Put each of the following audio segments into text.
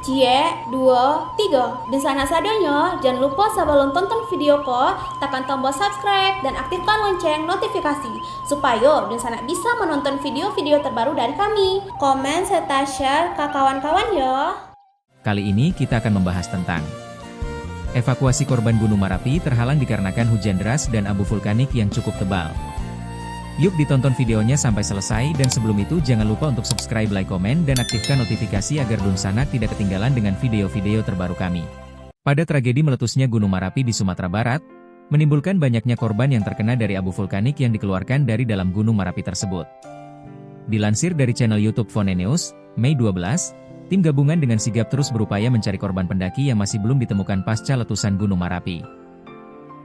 Cie, dua, tiga. Dan sana sadanya, jangan lupa sebelum tonton video ko, tekan tombol subscribe dan aktifkan lonceng notifikasi supaya dan sana bisa menonton video-video terbaru dari kami. Komen serta share ke kawan-kawan ya. Kali ini kita akan membahas tentang evakuasi korban Gunung Merapi terhalang dikarenakan hujan deras dan abu vulkanik yang cukup tebal. Yuk ditonton videonya sampai selesai dan sebelum itu jangan lupa untuk subscribe, like, komen, dan aktifkan notifikasi agar Dunsana tidak ketinggalan dengan video-video terbaru kami. Pada tragedi meletusnya Gunung Merapi di Sumatera Barat, menimbulkan banyaknya korban yang terkena dari abu vulkanik yang dikeluarkan dari dalam Gunung Merapi tersebut. Dilansir dari channel YouTube Fone News, Mei 12, tim gabungan dengan sigap terus berupaya mencari korban pendaki yang masih belum ditemukan pasca letusan Gunung Merapi.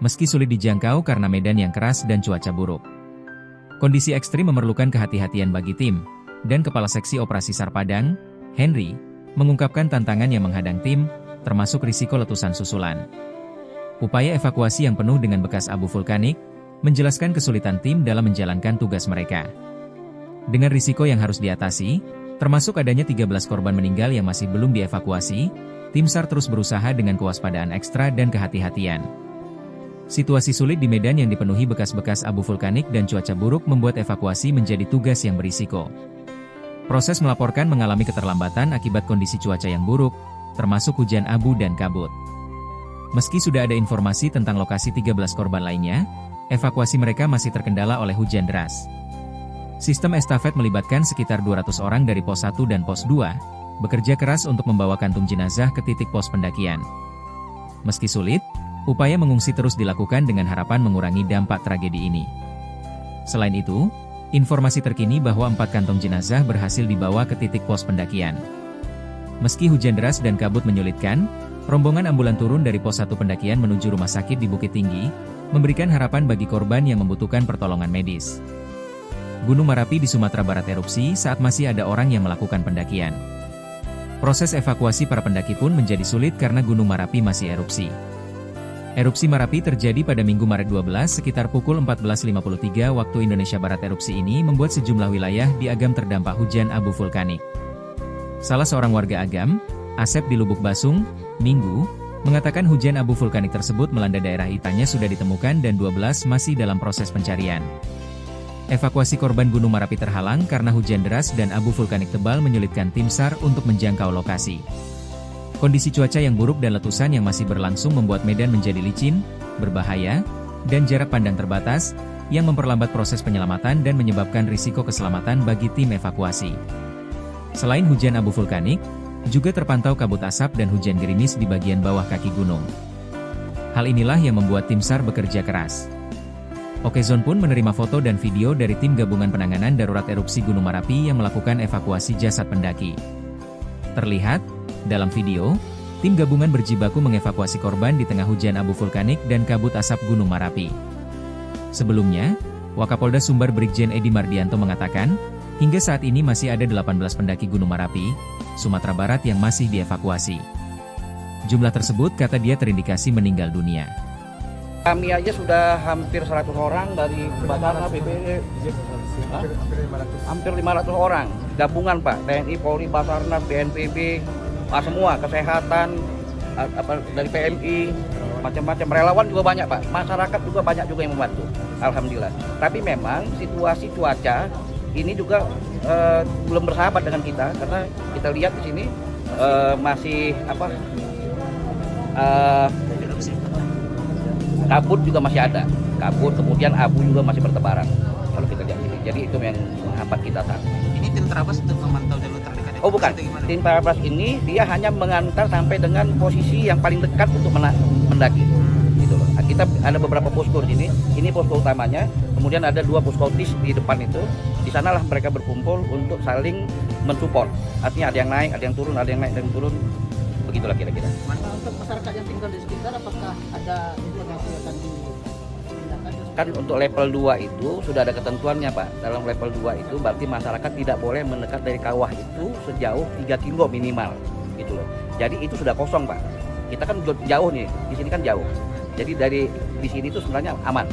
Meski sulit dijangkau karena medan yang keras dan cuaca buruk, kondisi ekstrim memerlukan kehati-hatian bagi tim, dan Kepala Seksi Operasi SAR Padang, Henry, mengungkapkan tantangan yang menghadang tim, termasuk risiko letusan susulan. Upaya evakuasi yang penuh dengan bekas abu vulkanik, menjelaskan kesulitan tim dalam menjalankan tugas mereka. Dengan risiko yang harus diatasi, termasuk adanya 13 korban meninggal yang masih belum dievakuasi, tim SAR terus berusaha dengan kewaspadaan ekstra dan kehati-hatian. Situasi sulit di medan yang dipenuhi bekas-bekas abu vulkanik dan cuaca buruk membuat evakuasi menjadi tugas yang berisiko. Proses melaporkan mengalami keterlambatan akibat kondisi cuaca yang buruk, termasuk hujan abu dan kabut. Meski sudah ada informasi tentang lokasi 13 korban lainnya, evakuasi mereka masih terkendala oleh hujan deras. Sistem estafet melibatkan sekitar 200 orang dari pos 1 dan pos 2, bekerja keras untuk membawa kantung jenazah ke titik pos pendakian. Meski sulit, upaya mengungsi terus dilakukan dengan harapan mengurangi dampak tragedi ini. Selain itu, informasi terkini bahwa 4 kantong jenazah berhasil dibawa ke titik pos pendakian. Meski hujan deras dan kabut menyulitkan, rombongan ambulan turun dari pos 1 pendakian menuju rumah sakit di Bukit Tinggi, memberikan harapan bagi korban yang membutuhkan pertolongan medis. Gunung Merapi di Sumatera Barat erupsi saat masih ada orang yang melakukan pendakian. Proses evakuasi para pendaki pun menjadi sulit karena Gunung Merapi masih erupsi. Erupsi Merapi terjadi pada Minggu Maret 12 sekitar pukul 14.53 waktu Indonesia Barat. Erupsi ini membuat sejumlah wilayah di Agam terdampak hujan abu vulkanik. Salah seorang warga Agam, Asep di Lubuk Basung, Minggu, mengatakan hujan abu vulkanik tersebut melanda daerah Itanya sudah ditemukan dan 12 masih dalam proses pencarian. Evakuasi korban Gunung Merapi terhalang karena hujan deras dan abu vulkanik tebal menyulitkan tim SAR untuk menjangkau lokasi. Kondisi cuaca yang buruk dan letusan yang masih berlangsung membuat medan menjadi licin, berbahaya, dan jarak pandang terbatas, yang memperlambat proses penyelamatan dan menyebabkan risiko keselamatan bagi tim evakuasi. Selain hujan abu vulkanik, juga terpantau kabut asap dan hujan gerimis di bagian bawah kaki gunung. Hal inilah yang membuat tim SAR bekerja keras. Okezone pun menerima foto dan video dari tim gabungan penanganan darurat erupsi Gunung Merapi yang melakukan evakuasi jasad pendaki. Terlihat, dalam video, tim gabungan berjibaku mengevakuasi korban di tengah hujan abu vulkanik dan kabut asap Gunung Merapi. Sebelumnya, Wakapolda Sumbar Brigjen Edi Mardianto mengatakan, hingga saat ini masih ada 18 pendaki Gunung Merapi, Sumatera Barat yang masih dievakuasi. Jumlah tersebut kata dia terindikasi meninggal dunia. Kami aja sudah hampir 100 orang dari Basarnas, BPD, hampir 500 orang. Gabungan Pak, TNI, Polri, Basarnas, BNPB, semua kesehatan, dari PMI, macam-macam relawan juga banyak Pak. Masyarakat juga banyak juga yang membantu, alhamdulillah. Tapi memang situasi cuaca ini juga belum bersahabat dengan kita karena kita lihat di sini masih kabut juga masih ada, kabut kemudian abu juga masih bertebaran kalau kita lihat ini. Jadi itu yang menghambat kita saat ini. Tim Terabas untuk memantau jalur terdekat. Oh bukan, tim Terabas ini dia hanya mengantar sampai dengan posisi yang paling dekat untuk mendaki. Gitu loh. Kita ada beberapa posko di sini. Ini posko utamanya, kemudian ada 2 posko tis di depan itu. Di sanalah mereka berkumpul untuk saling mensupport. Artinya ada yang naik, ada yang turun, ada yang naik, ada yang turun. Begitulah kira-kira. Untuk masyarakat yang tinggal di sekitar, apakah ada informasi akan dipindahkan? Kan untuk level 2 itu sudah ada ketentuannya Pak. Dalam level 2 itu berarti masyarakat tidak boleh mendekat dari kawah itu sejauh 3 kilo minimal. Gitu loh. Jadi itu sudah kosong Pak. Kita kan jauh nih, di sini kan jauh. Jadi di sini itu sebenarnya aman.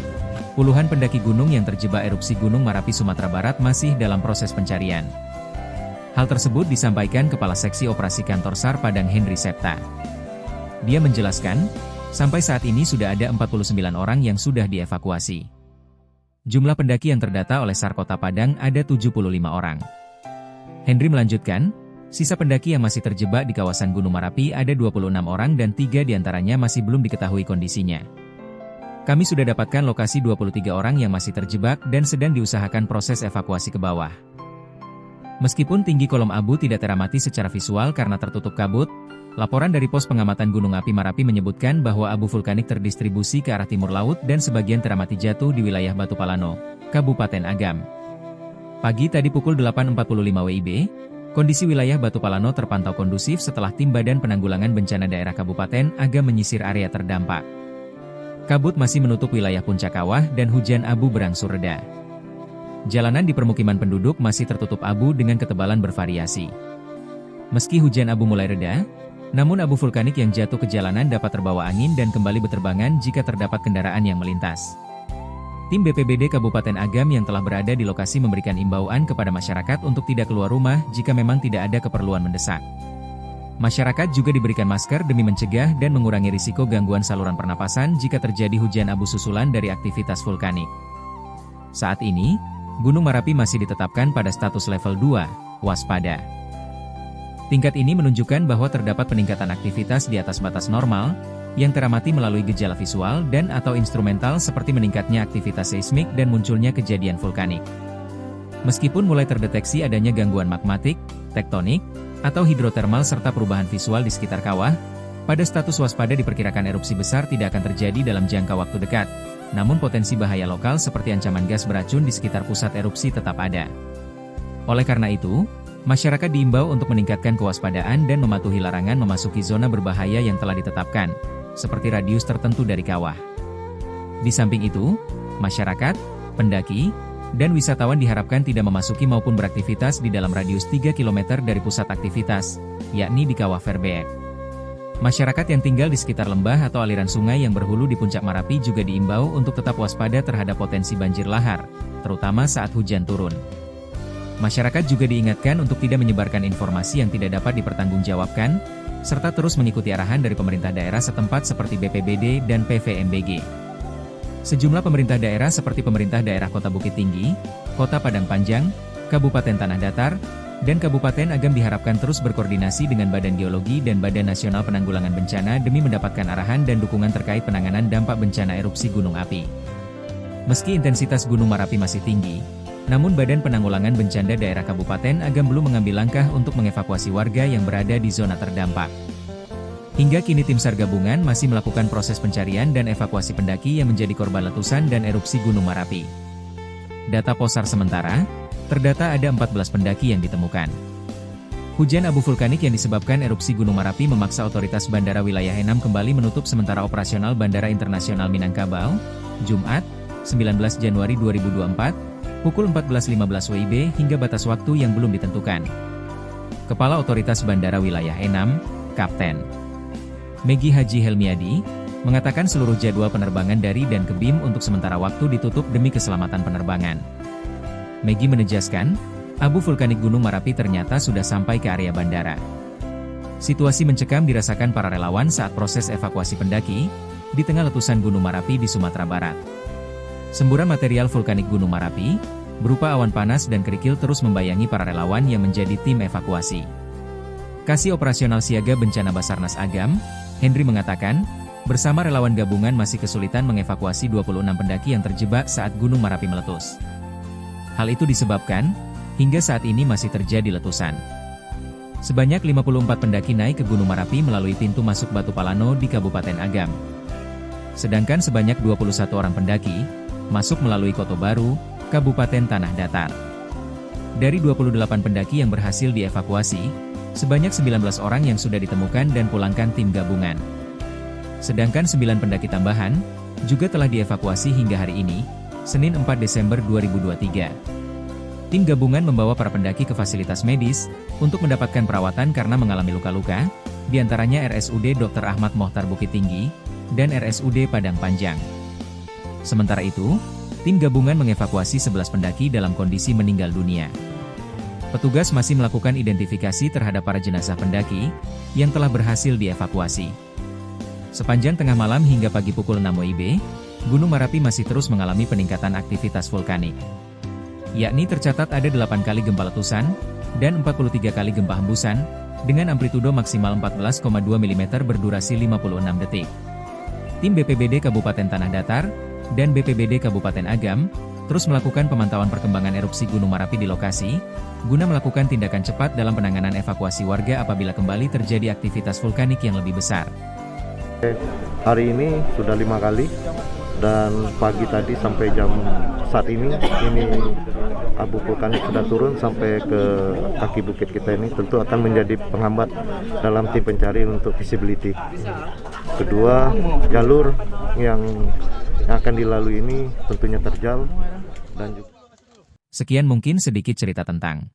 Puluhan pendaki gunung yang terjebak erupsi Gunung Merapi Sumatera Barat masih dalam proses pencarian. Hal tersebut disampaikan Kepala Seksi Operasi Kantor SAR Padang Henry Septa. Dia menjelaskan, sampai saat ini sudah ada 49 orang yang sudah dievakuasi. Jumlah pendaki yang terdata oleh SAR Kota Padang ada 75 orang. Henry melanjutkan, sisa pendaki yang masih terjebak di kawasan Gunung Marapi ada 26 orang dan 3 diantaranya masih belum diketahui kondisinya. Kami sudah dapatkan lokasi 23 orang yang masih terjebak dan sedang diusahakan proses evakuasi ke bawah. Meskipun tinggi kolom abu tidak teramati secara visual karena tertutup kabut, laporan dari Pos Pengamatan Gunung Api Marapi menyebutkan bahwa abu vulkanik terdistribusi ke arah timur laut dan sebagian teramati jatuh di wilayah Batu Palano, Kabupaten Agam. Pagi tadi pukul 8.45 WIB, kondisi wilayah Batu Palano terpantau kondusif setelah tim Badan Penanggulangan Bencana Daerah Kabupaten Agam menyisir area terdampak. Kabut masih menutup wilayah puncak kawah dan hujan abu berangsur reda. Jalanan di permukiman penduduk masih tertutup abu dengan ketebalan bervariasi. Meski hujan abu mulai reda, namun abu vulkanik yang jatuh ke jalanan dapat terbawa angin dan kembali berterbangan jika terdapat kendaraan yang melintas. Tim BPBD Kabupaten Agam yang telah berada di lokasi memberikan imbauan kepada masyarakat untuk tidak keluar rumah jika memang tidak ada keperluan mendesak. Masyarakat juga diberikan masker demi mencegah dan mengurangi risiko gangguan saluran pernapasan jika terjadi hujan abu susulan dari aktivitas vulkanik. Saat ini, Gunung Marapi masih ditetapkan pada status level 2, waspada. Tingkat ini menunjukkan bahwa terdapat peningkatan aktivitas di atas batas normal, yang teramati melalui gejala visual dan atau instrumental seperti meningkatnya aktivitas seismik dan munculnya kejadian vulkanik. Meskipun mulai terdeteksi adanya gangguan magmatik, tektonik, atau hidrotermal serta perubahan visual di sekitar kawah, pada status waspada diperkirakan erupsi besar tidak akan terjadi dalam jangka waktu dekat. Namun potensi bahaya lokal seperti ancaman gas beracun di sekitar pusat erupsi tetap ada. Oleh karena itu, masyarakat diimbau untuk meningkatkan kewaspadaan dan mematuhi larangan memasuki zona berbahaya yang telah ditetapkan, seperti radius tertentu dari kawah. Di samping itu, masyarakat, pendaki, dan wisatawan diharapkan tidak memasuki maupun beraktivitas di dalam radius 3 km dari pusat aktivitas, yakni di Kawah Verbeek. Masyarakat yang tinggal di sekitar lembah atau aliran sungai yang berhulu di puncak Marapi juga diimbau untuk tetap waspada terhadap potensi banjir lahar, terutama saat hujan turun. Masyarakat juga diingatkan untuk tidak menyebarkan informasi yang tidak dapat dipertanggungjawabkan, serta terus mengikuti arahan dari pemerintah daerah setempat seperti BPBD dan PVMBG. Sejumlah pemerintah daerah seperti pemerintah daerah Kota Bukit Tinggi, Kota Padang Panjang, Kabupaten Tanah Datar, dan Kabupaten Agam diharapkan terus berkoordinasi dengan Badan Geologi dan Badan Nasional Penanggulangan Bencana demi mendapatkan arahan dan dukungan terkait penanganan dampak bencana erupsi gunung api. Meski intensitas Gunung Marapi masih tinggi, namun Badan Penanggulangan Bencana Daerah Kabupaten Agam belum mengambil langkah untuk mengevakuasi warga yang berada di zona terdampak. Hingga kini tim SAR gabungan masih melakukan proses pencarian dan evakuasi pendaki yang menjadi korban letusan dan erupsi Gunung Marapi. Data Posar sementara, terdata ada 14 pendaki yang ditemukan. Hujan abu vulkanik yang disebabkan erupsi Gunung Marapi memaksa otoritas Bandara Wilayah Enam kembali menutup sementara operasional Bandara Internasional Minangkabau, Jumat, 19 Januari 2024, pukul 14.15 WIB hingga batas waktu yang belum ditentukan. Kepala Otoritas Bandara Wilayah Enam, Kapten Megi Haji Helmiadi, mengatakan seluruh jadwal penerbangan dari dan ke BIM untuk sementara waktu ditutup demi keselamatan penerbangan. Megi menegaskan, abu vulkanik Gunung Marapi ternyata sudah sampai ke area bandara. Situasi mencekam dirasakan para relawan saat proses evakuasi pendaki, di tengah letusan Gunung Marapi di Sumatera Barat. Semburan material vulkanik Gunung Marapi, berupa awan panas dan kerikil terus membayangi para relawan yang menjadi tim evakuasi. Kasih Operasional Siaga Bencana Basarnas Agam, Henry mengatakan, bersama relawan gabungan masih kesulitan mengevakuasi 26 pendaki yang terjebak saat Gunung Marapi meletus. Hal itu disebabkan, hingga saat ini masih terjadi letusan. Sebanyak 54 pendaki naik ke Gunung Marapi melalui pintu masuk Batu Palano di Kabupaten Agam. Sedangkan sebanyak 21 orang pendaki, masuk melalui Koto Baru, Kabupaten Tanah Datar. Dari 28 pendaki yang berhasil dievakuasi, sebanyak 19 orang yang sudah ditemukan dan pulangkan tim gabungan. Sedangkan 9 pendaki tambahan, juga telah dievakuasi hingga hari ini, Senin 4 Desember 2023. Tim gabungan membawa para pendaki ke fasilitas medis, untuk mendapatkan perawatan karena mengalami luka-luka, diantaranya RSUD Dr. Ahmad Mohtar Bukit Tinggi, dan RSUD Padang Panjang. Sementara itu, tim gabungan mengevakuasi 11 pendaki dalam kondisi meninggal dunia. Petugas masih melakukan identifikasi terhadap para jenazah pendaki yang telah berhasil dievakuasi. Sepanjang tengah malam hingga pagi pukul 6 WIB, Gunung Merapi masih terus mengalami peningkatan aktivitas vulkanik. Yakni tercatat ada 8 kali gempa letusan dan 43 kali gempa hembusan dengan amplitudo maksimal 14,2 mm berdurasi 56 detik. Tim BPBD Kabupaten Tanah Datar dan BPBD Kabupaten Agam terus melakukan pemantauan perkembangan erupsi Gunung Merapi di lokasi, guna melakukan tindakan cepat dalam penanganan evakuasi warga apabila kembali terjadi aktivitas vulkanik yang lebih besar. Hari ini sudah 5 kali dan pagi tadi sampai jam saat ini abu vulkanik sudah turun sampai ke kaki bukit kita ini, tentu akan menjadi penghambat dalam tim pencarian untuk visibility. Kedua, jalur yang akan dilalui ini tentunya terjal dan juga. Sekian mungkin sedikit cerita tentang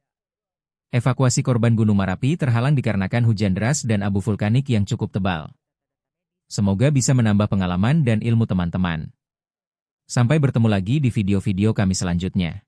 evakuasi korban Gunung Merapi terhalang dikarenakan hujan deras dan abu vulkanik yang cukup tebal. Semoga bisa menambah pengalaman dan ilmu teman-teman. Sampai bertemu lagi di video-video kami selanjutnya.